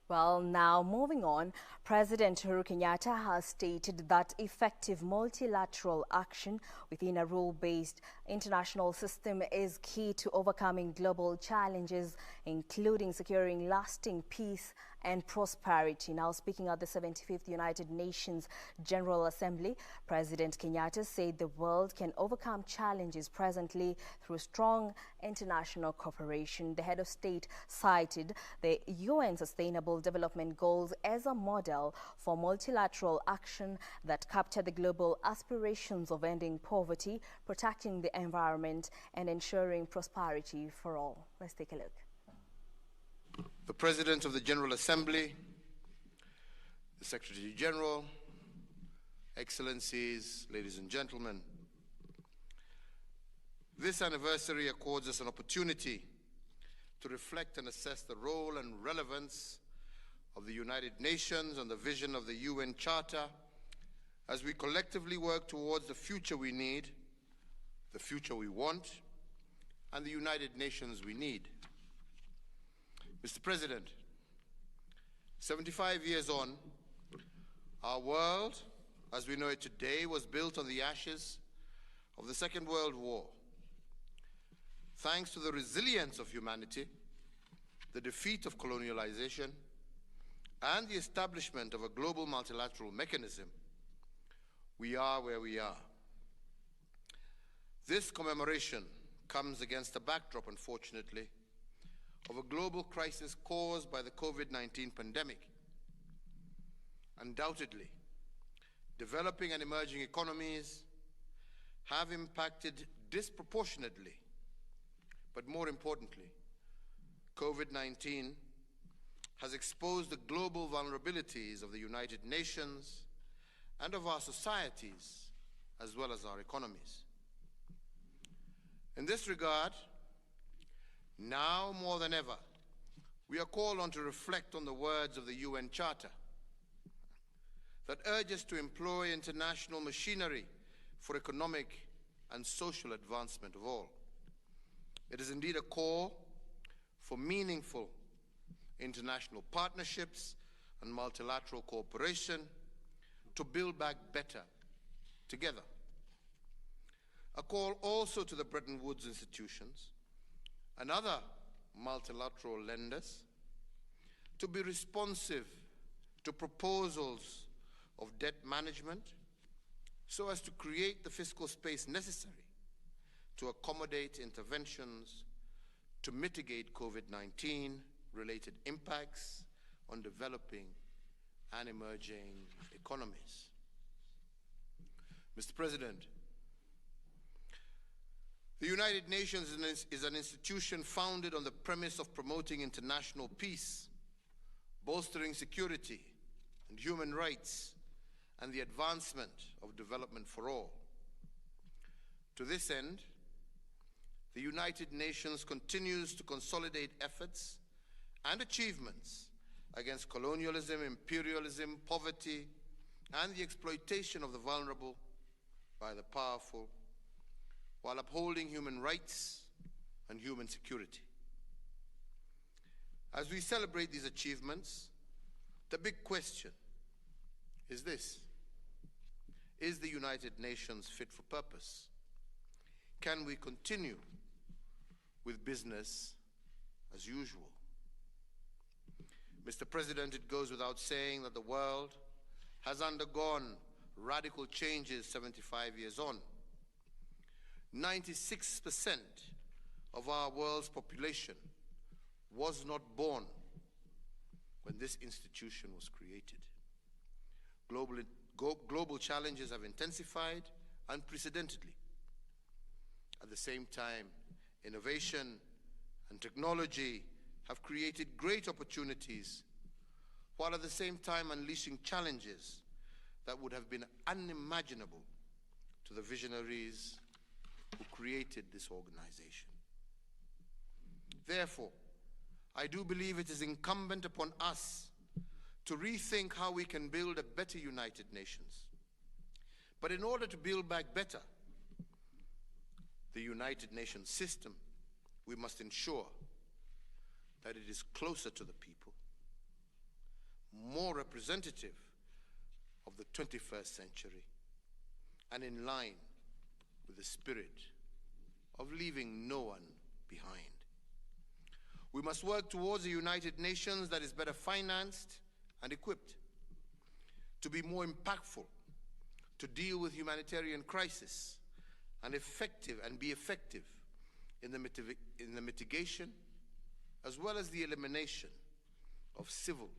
Well, now moving on, President Uhuru Kenyatta has stated that effective multilateral action within a rule-based international system is key to overcoming global challenges, including securing lasting peace and prosperity. Now, speaking at the 75th United Nations General Assembly, President Kenyatta said the world can overcome challenges presently through strong international cooperation. The head of state cited the UN Sustainable Development Goals as a model for multilateral action that capture the global aspirations of ending poverty, protecting the environment, and ensuring prosperity for all. Let's take a look. The President of the General Assembly, the Secretary General, Excellencies, ladies and gentlemen, this anniversary accords us an opportunity to reflect and assess the role and relevance of the United Nations and the vision of the UN Charter as we collectively work towards the future we need, the future we want, and the United Nations we need. Mr. President, 75 years on, our world, as we know it today, was built on the ashes of the Second World War. Thanks to the resilience of humanity, the defeat of colonialization, and the establishment of a global multilateral mechanism, we are where we are. This commemoration comes against a backdrop, unfortunately, of a global crisis caused by the COVID-19 pandemic. Undoubtedly, developing and emerging economies have impacted disproportionately, but more importantly, COVID-19 has exposed the global vulnerabilities of the United Nations and of our societies, as well as our economies. In this regard, now more than ever, we are called on to reflect on the words of the UN Charter that urges to employ international machinery for economic and social advancement of all. It is indeed a call for meaningful international partnerships and multilateral cooperation to build back better together. A call also to the Bretton Woods institutions and other multilateral lenders to be responsive to proposals of debt management so as to create the fiscal space necessary to accommodate interventions to mitigate COVID-19 related impacts on developing and emerging economies. Mr. President, the United Nations is an institution founded on the premise of promoting international peace, bolstering security and human rights, and the advancement of development for all. To this end, the United Nations continues to consolidate efforts and achievements against colonialism, imperialism, poverty, and the exploitation of the vulnerable by the powerful, while upholding human rights and human security. As we celebrate these achievements, the big question is this: is the United Nations fit for purpose? Can we continue with business as usual? Mr. President, it goes without saying that the world has undergone radical changes 75 years on. 96% of our world's population was not born when this institution was created. Global challenges have intensified unprecedentedly. At the same time, innovation and technology have created great opportunities, while at the same time unleashing challenges that would have been unimaginable to the visionaries who created this organization. Therefore, I do believe it is incumbent upon us to rethink how we can build a better United Nations. But in order to build back better the United Nations system, we must ensure that it is closer to the people representative of the 21st century and in line with the spirit of leaving no one behind. We must work towards a United Nations that is better financed and equipped to be more impactful, to deal with humanitarian crisis and be effective in the mitigation as well as the elimination of civil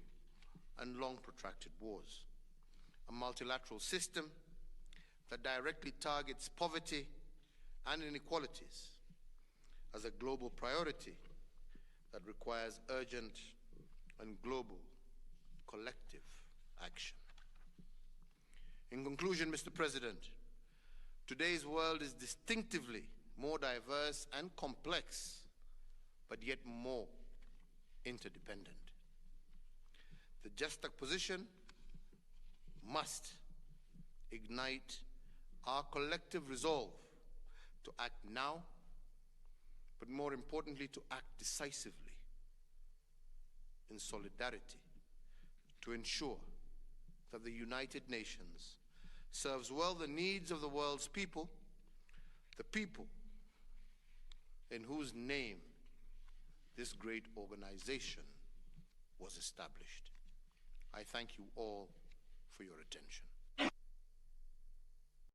and long protracted wars. A multilateral system that directly targets poverty and inequalities as a global priority that requires urgent and global collective action. In conclusion, Mr. President, today's world is distinctively more diverse and complex, but yet more interdependent. The juxtaposition must ignite our collective resolve to act now, but more importantly, to act decisively in solidarity to ensure that the United Nations serves well the needs of the world's people, the people in whose name this great organization was established. I thank you all for your attention.